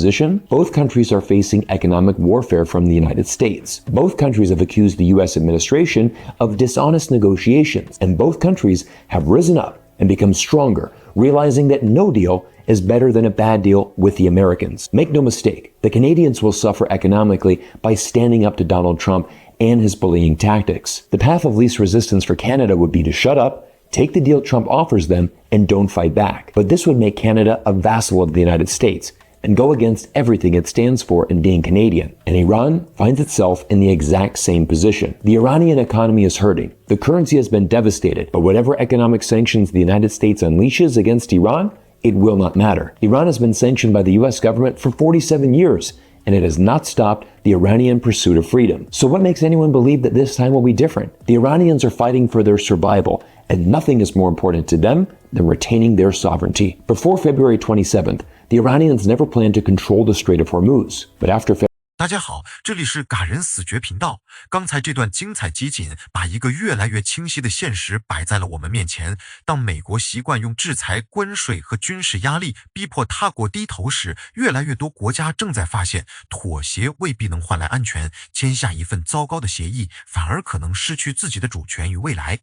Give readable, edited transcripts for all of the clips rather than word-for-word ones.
position? Both countries are facing economic warfare from the United States. Both countries have accused the U.S. administration of dishonest negotiations, and both countries have risen up and become stronger, realizing that no deal is better than a bad deal with the Americans. Make no mistake, the Canadians will suffer economically by standing up to Donald Trump and his bullying tactics. The path of least resistance for Canada would be to shut up, take the deal Trump offers them, and don't fight back. But this would make Canada a vassal of the United States and go against everything it stands for in being Canadian. And Iran finds itself in the exact same position. The Iranian economy is hurting. The currency has been devastated, but whatever economic sanctions the United States unleashes against Iran, it will not matter. Iran has been sanctioned by the US government for 47 years, and it has not stopped the Iranian pursuit of freedom. So what makes anyone believe that this time will be different? The Iranians are fighting for their survival, and nothing is more important to them than retaining their sovereignty. Before February 27th, the Iranians never planned to control the Strait of Hormuz, but after February 大家好，这里是感人死绝频道。刚才这段精彩集锦把一个越来越清晰的现实摆在了我们面前。当美国习惯用制裁、关税和军事压力逼迫他国低头时，越来越多国家正在发现，妥协未必能换来安全，签下一份糟糕的协议，反而可能失去自己的主权与未来。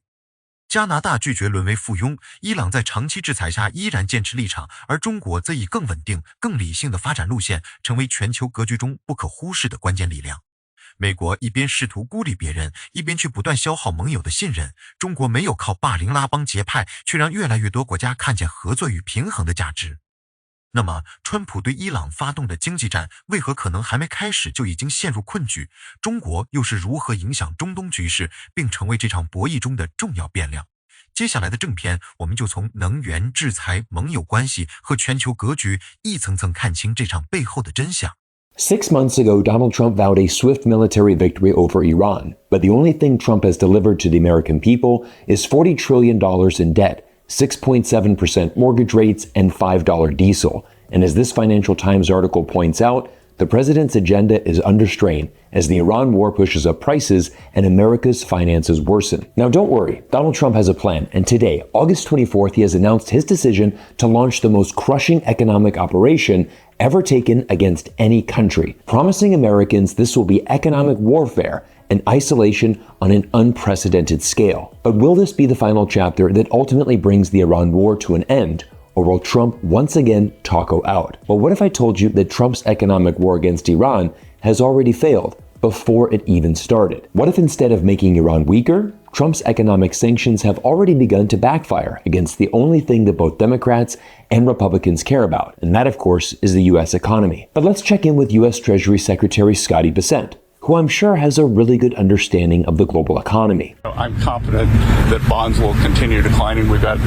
加拿大拒绝沦为附庸，伊朗在长期制裁下依然坚持立场，而中国则以更稳定、更理性的发展路线，成为全球格局中不可忽视的关键力量。美国一边试图孤立别人，一边却不断消耗盟友的信任。中国没有靠霸凌拉帮结派，却让越来越多国家看见合作与平衡的价值。那么，川普对伊朗发动的经济战为何可能还没开始就已经陷入困局？中国又是如何影响中东局势，并成为这场博弈中的重要变量？接下来的正片，我们就从能源、制裁、盟友关系和全球格局一层层看清这场背后的真相。6 months ago, Donald Trump vowed a swift military victory over Iran, but the only thing Trump has delivered to the American people is $40 trillion in debt, 6.7% mortgage rates, and $5 diesel. And as this Financial Times article points out, the president's agenda is under strain as the Iran war pushes up prices and America's finances worsen. Now don't worry, Donald Trump has a plan, and today, August 24th, he has announced his decision to launch the most crushing economic operation ever taken against any country, promising Americans this will be economic warfare and isolation on an unprecedented scale. But will this be the final chapter that ultimately brings the Iran war to an end? Or will Trump once again taco out? Well, what if I told you that Trump's economic war against Iran has already failed before it even started? What if instead of making Iran weaker, Trump's economic sanctions have already begun to backfire against the only thing that both Democrats and Republicans care about? And that, of course, is the U.S. economy. But let's check in with U.S. Treasury Secretary Scotty Bessent, who I'm sure has a really good understanding of the global economy. I'm confident that bonds will continue declining. We've got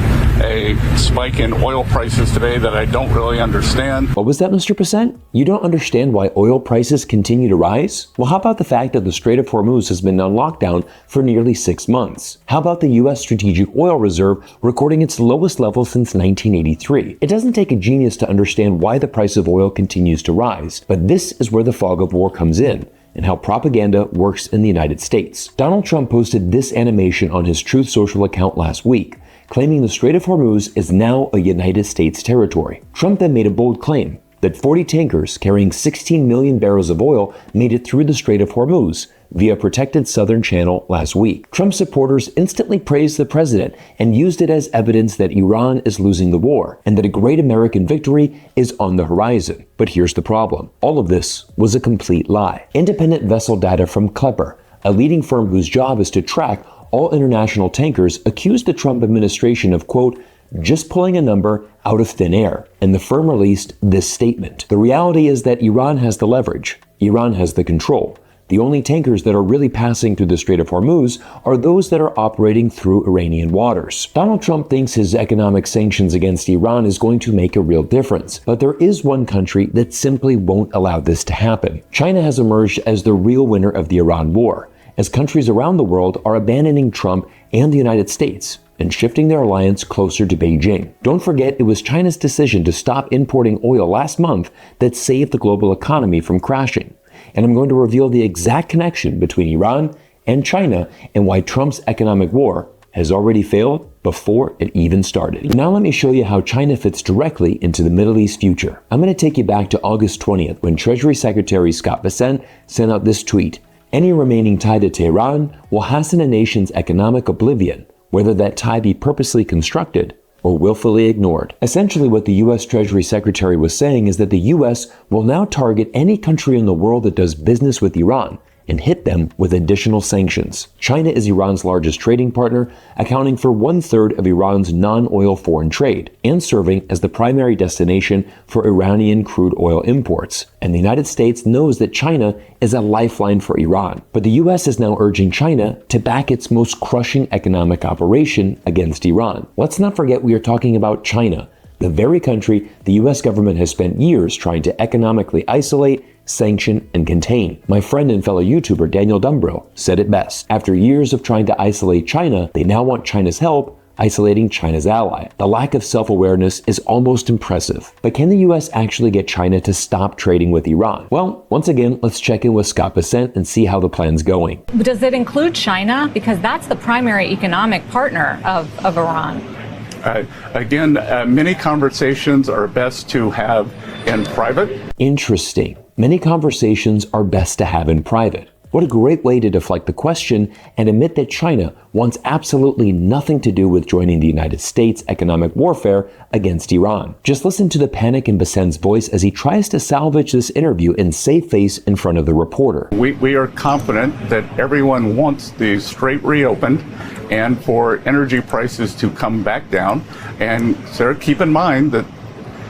a spike in oil prices today that I don't really understand. What was that, Mr. Bessent? You don't understand why oil prices continue to rise? Well, how about the fact that the Strait of Hormuz has been on lockdown for nearly 6 months? How about the U.S. Strategic Oil Reserve recording its lowest level since 1983? It doesn't take a genius to understand why the price of oil continues to rise, but this is where the fog of war comes in, and how propaganda works in the United States. Donald Trump posted this animation on his Truth Social account last week, claiming the Strait of Hormuz is now a United States territory. Trump then made a bold claim that 40 tankers carrying 16 million barrels of oil made it through the Strait of Hormuz via protected southern channel last week. Trump supporters instantly praised the president and used it as evidence that Iran is losing the war and that a great American victory is on the horizon. But here's the problem. All of this was a complete lie. Independent vessel data from Klepper, a leading firm whose job is to track all international tankers, accused the Trump administration of, quote, just pulling a number out of thin air. And the firm released this statement. The reality is that Iran has the leverage. Iran has the control. The only tankers that are really passing through the Strait of Hormuz are those that are operating through Iranian waters. Donald Trump thinks his economic sanctions against Iran is going to make a real difference, but there is one country that simply won't allow this to happen. China has emerged as the real winner of the Iran war, as countries around the world are abandoning Trump and the United States and shifting their alliance closer to Beijing. Don't forget, it was China's decision to stop importing oil last month that saved the global economy from crashing. And I'm going to reveal the exact connection between Iran and China and why Trump's economic war has already failed before it even started. Now let me show you how China fits directly into the Middle East future. I'm going to take you back to August 20th when Treasury Secretary Scott Bessent sent out this tweet. Any remaining tie to Tehran will hasten a nation's economic oblivion, whether that tie be purposely constructed or willfully ignored. Essentially, what the U.S. Treasury Secretary was saying is that the U.S. will now target any country in the world that does business with Iran and hit them with additional sanctions. China is Iran's largest trading partner, accounting for 1/3 of Iran's non-oil foreign trade and serving as the primary destination for Iranian crude oil imports. And the United States knows that China is a lifeline for Iran. But the U.S. is now urging China to back its most crushing economic operation against Iran. Let's not forget we are talking about China, the very country the U.S. government has spent years trying to economically isolate, sanction, and contain. My friend and fellow YouTuber Daniel Dumbro said it best. After years of trying to isolate China, they now want China's help isolating China's ally. The lack of self-awareness is almost impressive. But can the US actually get China to stop trading with Iran? Well, once again, let's check in with Scott Bessent and see how the plan's going. Does it include China? Because that's the primary economic partner of Iran. Many conversations are best to have in private. Interesting. Many conversations are best to have in private. What a great way to deflect the question and admit that China wants absolutely nothing to do with joining the United States' economic warfare against Iran. Just listen to the panic in Bessent's voice as he tries to salvage this interview and save face in front of the reporter. We are confident that everyone wants the Strait reopened and for energy prices to come back down. And sir, keep in mind that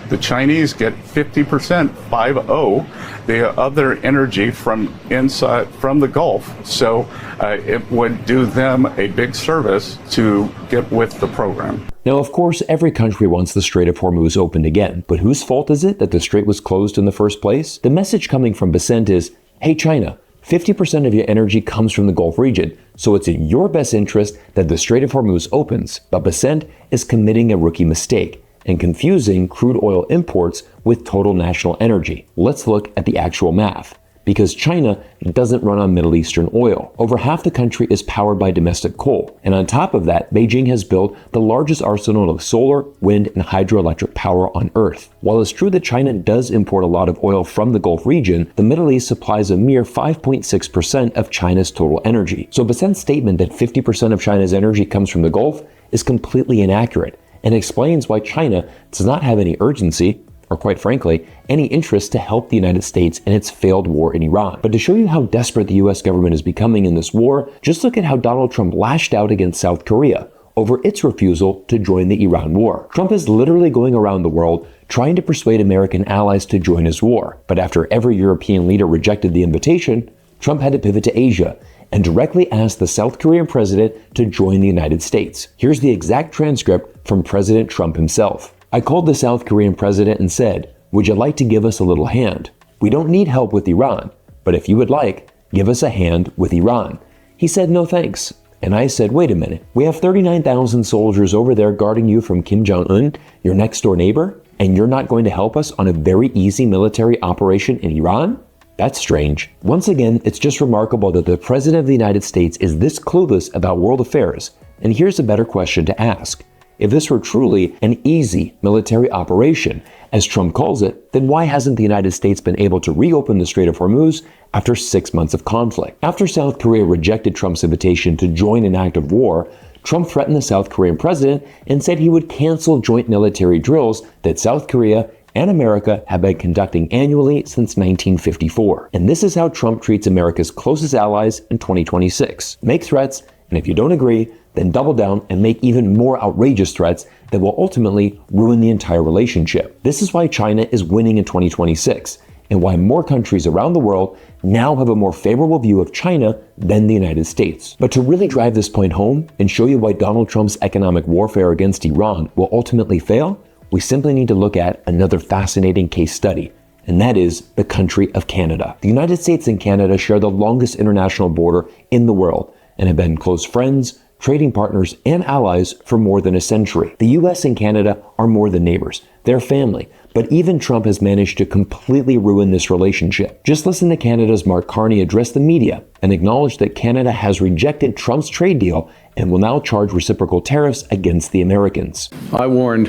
the Chinese get 50%, 50, the other energy from the Gulf. So it would do them a big service to get with the program. Now, of course, every country wants the Strait of Hormuz opened again, but whose fault is it that the strait was closed in the first place? The message coming from Bessent is, hey China, 50% of your energy comes from the Gulf region, so it's in your best interest that the Strait of Hormuz opens. But Bessent is committing a rookie mistake and confusing crude oil imports with total national energy. Let's look at the actual math. Because China doesn't run on Middle Eastern oil. Over half the country is powered by domestic coal. And on top of that, Beijing has built the largest arsenal of solar, wind, and hydroelectric power on Earth. While it's true that China does import a lot of oil from the Gulf region, the Middle East supplies a mere 5.6% of China's total energy. So Bessent's statement that 50% of China's energy comes from the Gulf is completely inaccurate and explains why China does not have any urgency, or quite frankly, any interest to help the United States in its failed war in Iran. But to show you how desperate the US government is becoming in this war, just look at how Donald Trump lashed out against South Korea over its refusal to join the Iran war. Trump is literally going around the world trying to persuade American allies to join his war. But after every European leader rejected the invitation, Trump had to pivot to Asia and directly asked the South Korean president to join the United States. Here's the exact transcript from President Trump himself. I called the South Korean president and said, would you like to give us a little hand? We don't need help with Iran, but if you would like, give us a hand with Iran. He said, no thanks. And I said, wait a minute, we have 39,000 soldiers over there guarding you from Kim Jong-un, your next door neighbor, and you're not going to help us on a very easy military operation in Iran? That's strange. Once again, it's just remarkable that the President of the United States is this clueless about world affairs. And here's a better question to ask. If this were truly an easy military operation, as Trump calls it, then why hasn't the United States been able to reopen the Strait of Hormuz after 6 months of conflict? After South Korea rejected Trump's invitation to join an act of war, Trump threatened the South Korean president and said he would cancel joint military drills that South Korea and America have been conducting annually since 1954. And this is how Trump treats America's closest allies in 2026. Make threats, and if you don't agree, then double down and make even more outrageous threats that will ultimately ruin the entire relationship. This is why China is winning in 2026, and why more countries around the world now have a more favorable view of China than the United States. But to really drive this point home and show you why Donald Trump's economic warfare against Iran will ultimately fail, we simply need to look at another fascinating case study, and that is the country of Canada. The United States and Canada share the longest international border in the world and have been close friends, trading partners, and allies for more than a century. The US and Canada are more than neighbors. They're family. But even Trump has managed to completely ruin this relationship. Just listen to Canada's Mark Carney address the media and acknowledge that Canada has rejected Trump's trade deal and will now charge reciprocal tariffs against the Americans. I warned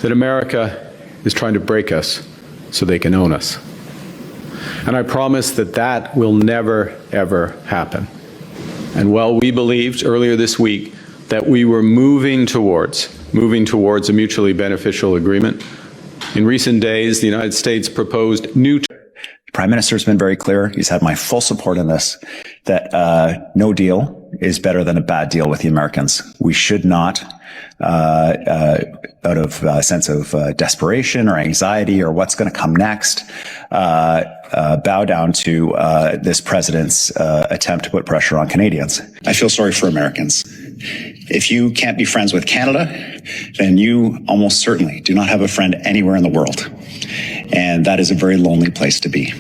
that America is trying to break us so they can own us. And I promise that that will never, ever happen. And while we believed earlier this week that we were moving towards a mutually beneficial agreement, in recent days, the United States proposed new. The Prime Minister's been very clear. He's had my full support in this, that no deal is better than a bad deal with the Americans. We should not, out of a sense of desperation or anxiety or what's going to come next, bow down to this president's attempt to put pressure on Canadians. I feel sorry for Americans. If you can't be friends with Canada, then you almost certainly do not have a friend anywhere in the world. And that is a very lonely place to be.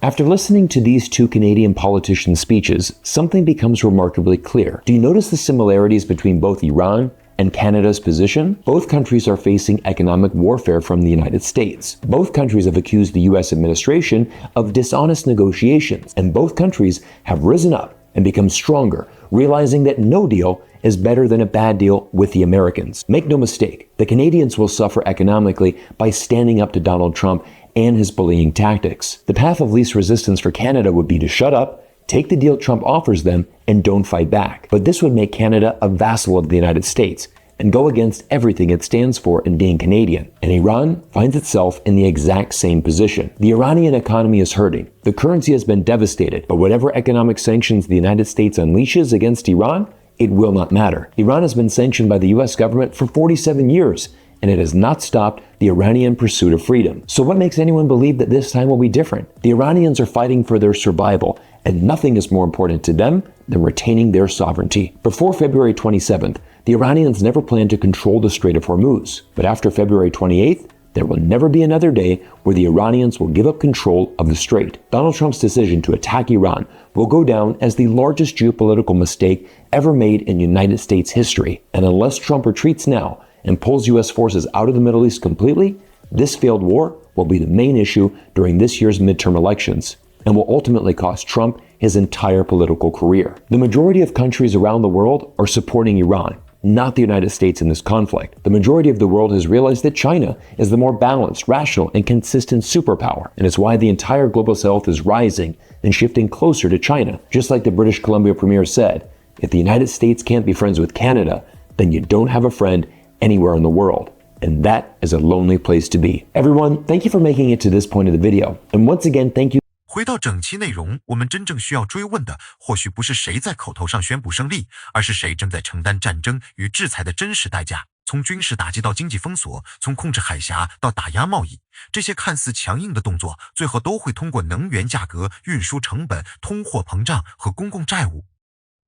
After listening to these two Canadian politicians' speeches, something becomes remarkably clear. Do you notice the similarities between both Iran and Canada's position? Both countries are facing economic warfare from the United States. Both countries have accused the US administration of dishonest negotiations, and both countries have risen up and become stronger, realizing that no deal is better than a bad deal with the Americans. Make no mistake, the Canadians will suffer economically by standing up to Donald Trump and his bullying tactics. The path of least resistance for Canada would be to shut up, take the deal Trump offers them, and don't fight back. But this would make Canada a vassal of the United States and go against everything it stands for in being Canadian. And Iran finds itself in the exact same position. The Iranian economy is hurting. The currency has been devastated, but whatever economic sanctions the United States unleashes against Iran, it will not matter. Iran has been sanctioned by the US government for 47 years, and it has not stopped the Iranian pursuit of freedom. So what makes anyone believe that this time will be different? The Iranians are fighting for their survival, and nothing is more important to them than retaining their sovereignty. Before February 27th, the Iranians never planned to control the Strait of Hormuz. But after February 28th, there will never be another day where the Iranians will give up control of the strait. Donald Trump's decision to attack Iran will go down as the largest geopolitical mistake ever made in United States history. And unless Trump retreats now and pulls US forces out of the Middle East completely, this failed war will be the main issue during this year's midterm elections and will ultimately cost Trump his entire political career. The majority of countries around the world are supporting Iran, not the United States in this conflict. The majority of the world has realized that China is the more balanced, rational, and consistent superpower, and it's why the entire global south is rising and shifting closer to China. Just like the British Columbia Premier said, if the United States can't be friends with Canada, then you don't have a friend anywhere in the world. And that is a lonely place to be. Everyone, thank you for making it to this point of the video. And once again, thank you. 回到整期内容，我们真正需要追问的，或许不是谁在口头上宣布胜利，而是谁正在承担战争与制裁的真实代价。从军事打击到经济封锁，从控制海峡到打压贸易，这些看似强硬的动作，最后都会通过能源价格、运输成本、通货膨胀和公共债务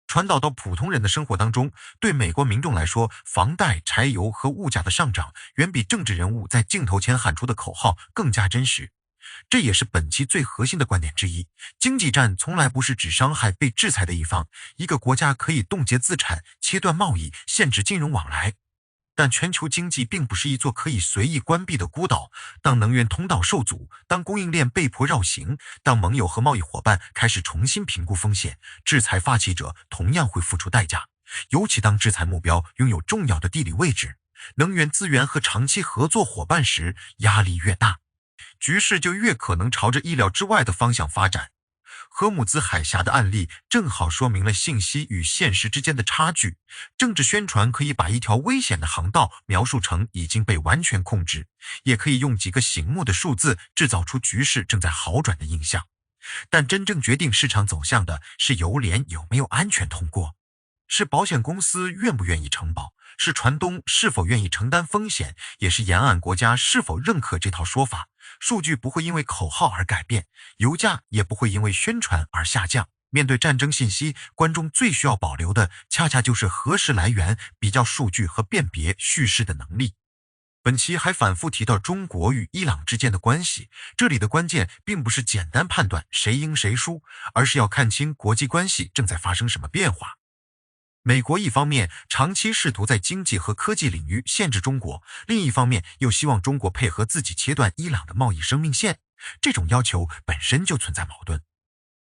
传导到普通人的生活当中。对美国民众来说，房贷、柴油和物价的上涨，远比政治人物在镜头前喊出的口号更加真实。这也是本期最核心的观点之一。经济战从来不是只伤害被制裁的一方，一个国家可以冻结资产、切断贸易、限制金融往来。但全球经济并不是一座可以随意关闭的孤岛，当能源通道受阻，当供应链被迫绕行，当盟友和贸易伙伴开始重新评估风险，制裁发起者同样会付出代价。尤其当制裁目标拥有重要的地理位置、能源资源和长期合作伙伴时，压力越大，局势就越可能朝着意料之外的方向发展。荷姆兹海峡的案例正好说明了信息与现实之间的差距。政治宣传可以把一条危险的航道描述成已经被完全控制，也可以用几个醒目的数字制造出局势正在好转的印象。但真正决定市场走向的是油联有没有安全通过，是保险公司愿不愿意承保，是船东是否愿意承担风险，也是沿岸国家是否认可这套说法。数据不会因为口号而改变，油价也不会因为宣传而下降。面对战争信息，观众最需要保留的恰恰就是核实来源、比较数据和辨别叙事的能力。本期还反复提到中国与伊朗之间的关系，这里的关键并不是简单判断谁赢谁输，而是要看清国际关系正在发生什么变化。美国一方面长期试图在经济和科技领域限制中国，另一方面又希望中国配合自己切断伊朗的贸易生命线，这种要求本身就存在矛盾。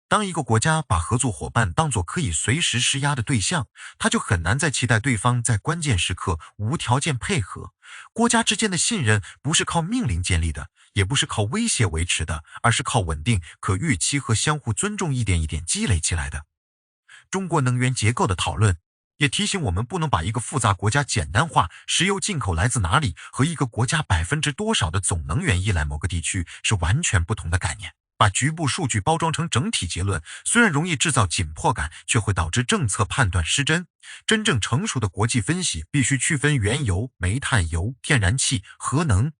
当一个国家把合作伙伴当作可以随时施压的对象，他就很难再期待对方在关键时刻无条件配合。国家之间的信任不是靠命令建立的，也不是靠威胁维持的，而是靠稳定、可预期和相互尊重一点一点积累起来的。中国能源结构的讨论也提醒我们，不能把一个复杂国家简单化，石油进口来自哪里和一个国家多少的总能源依赖某个地区是完全不同的概念。把局部数据包装成整体结论，虽然容易制造紧迫感，却会导致政策判断失真。真正成熟的国际分析必须区分原油、煤炭油、天然气、核能、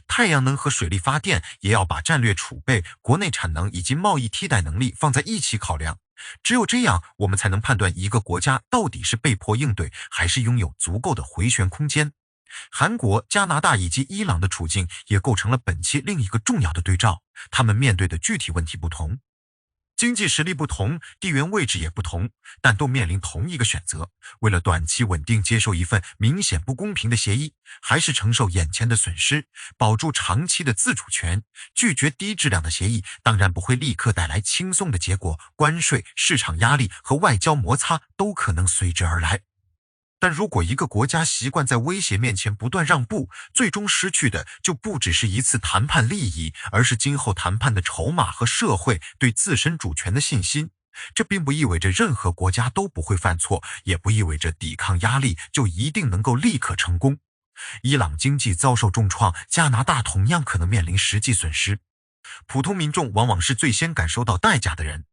太阳能和水力发电，也要把战略储备、国内产能以及贸易替代能力放在一起考量。只有这样，我们才能判断一个国家到底是被迫应对，还是拥有足够的回旋空间。韩国、加拿大以及伊朗的处境也构成了本期另一个重要的对照，他们面对的具体问题不同，经济实力不同，地缘位置也不同，但都面临同一个选择：为了短期稳定接受一份明显不公平的协议，还是承受眼前的损失，保住长期的自主权。拒绝低质量的协议当然不会立刻带来轻松的结果，关税、市场压力和外交摩擦都可能随之而来。但如果一个国家习惯在威胁面前不断让步，最终失去的就不只是一次谈判利益，而是今后谈判的筹码和社会对自身主权的信心。这并不意味着任何国家都不会犯错，也不意味着抵抗压力就一定能够立刻成功。伊朗经济遭受重创，加拿大同样可能面临实际损失。普通民众往往是最先感受到代价的人。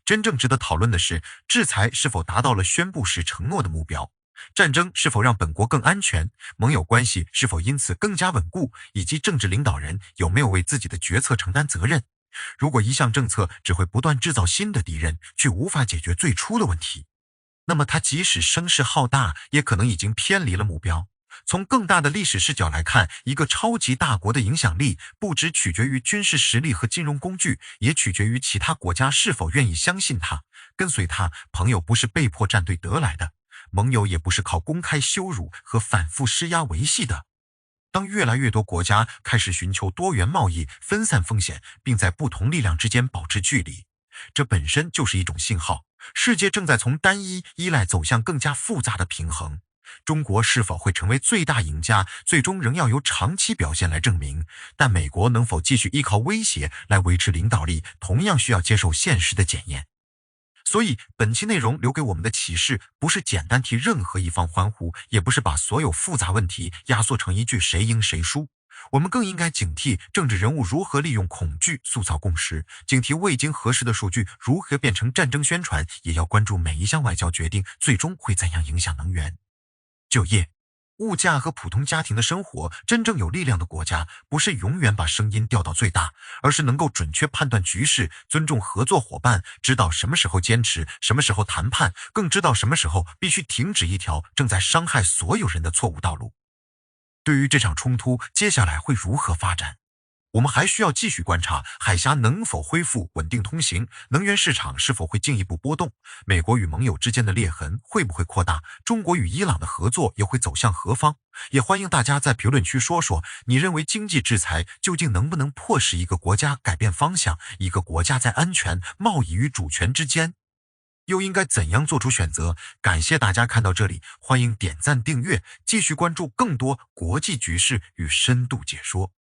真正值得讨论的是，制裁是否达到了宣布时承诺的目标？战争是否让本国更安全？盟友关系是否因此更加稳固？以及政治领导人有没有为自己的决策承担责任？如果一项政策只会不断制造新的敌人，却无法解决最初的问题，那么它即使声势浩大，也可能已经偏离了目标。从更大的历史视角来看，一个超级大国的影响力不只取决于军事实力和金融工具，也取决于其他国家是否愿意相信它、跟随它。朋友不是被迫站队得来的，盟友也不是靠公开羞辱和反复施压维系的。当越来越多国家开始寻求多元贸易，分散风险，并在不同力量之间保持距离，这本身就是一种信号。世界正在从单一依赖走向更加复杂的平衡。中国是否会成为最大赢家，最终仍要由长期表现来证明。但美国能否继续依靠威胁来维持领导力，同样需要接受现实的检验。所以本期内容留给我们的启示，不是简单替任何一方欢呼，也不是把所有复杂问题压缩成一句谁赢谁输。我们更应该警惕政治人物如何利用恐惧塑造共识，警惕未经核实的数据如何变成战争宣传，也要关注每一项外交决定最终会怎样影响能源、就业、物价和普通家庭的生活。真正有力量的国家不是永远把声音调到最大，而是能够准确判断局势，尊重合作伙伴，知道什么时候坚持，什么时候谈判，更知道什么时候必须停止一条正在伤害所有人的错误道路。对于这场冲突接下来会如何发展，我们还需要继续观察海峡能否恢复稳定通行，能源市场是否会进一步波动，美国与盟友之间的裂痕会不会扩大，中国与伊朗的合作又会走向何方。也欢迎大家在评论区说说，你认为经济制裁究竟能不能迫使一个国家改变方向，一个国家在安全、贸易与主权之间又应该怎样做出选择？感谢大家看到这里，欢迎点赞订阅，继续关注更多国际局势与深度解说。